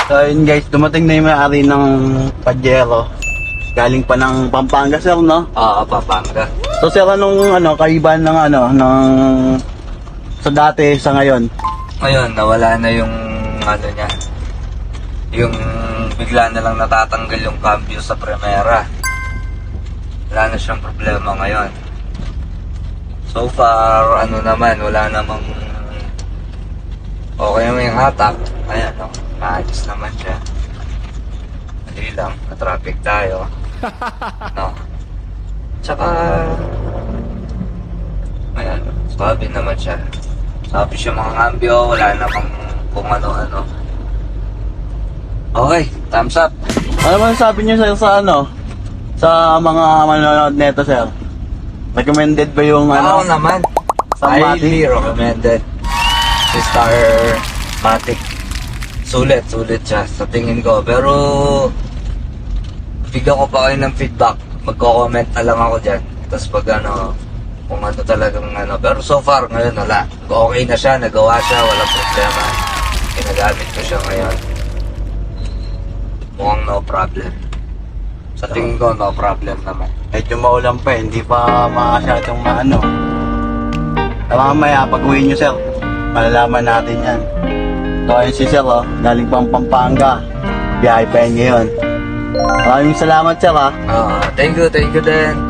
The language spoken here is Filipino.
So yun guys, dumating na yung may-ari ng Pajero. Galing pa ng Pampanga sir, no? Oo, Pampanga. So sir, anong kaibahan ng sa dati sa ngayon? Ngayon, nawala na yung niya. Yung bigla na lang natatanggal yung cambio sa Primera. Wala na siyang problema ngayon. So far, naman, wala namang okay naman yung hatak. Ayan, no? Maayos naman siya. Mali lang, na-traffic tayo. No? Tsaka, ayan, sabi naman siya. Sabi siya mga cambio, wala namang kung ano-ano. Okay, thumbs up. Ano man sabi niyo sir sa sa mga manonood neto sir? Recommended ba yung Oo naman. sa Highly Matic? recommended. Si Star Matic. Sulit siya sa tingin ko. Pero bigyan ko pa kayo ng feedback. Magko-comment na lang ako dyan. Tapos pag kung ano talagang Pero so far ngayon wala. Okay na siya, nagawa siya, walang problema. Ginagamit ko siya ngayon. Mukhang no problem. Sa tingin ko, no problem naman. Medyo maulan pa, hindi pa makasyadong maano. Mamaya pag uwi nyo sir, malalaman natin yan. So ayun si sir galing pang Pampanga. Biyahe pa yan ngayon. Maraming salamat sir Thank you din.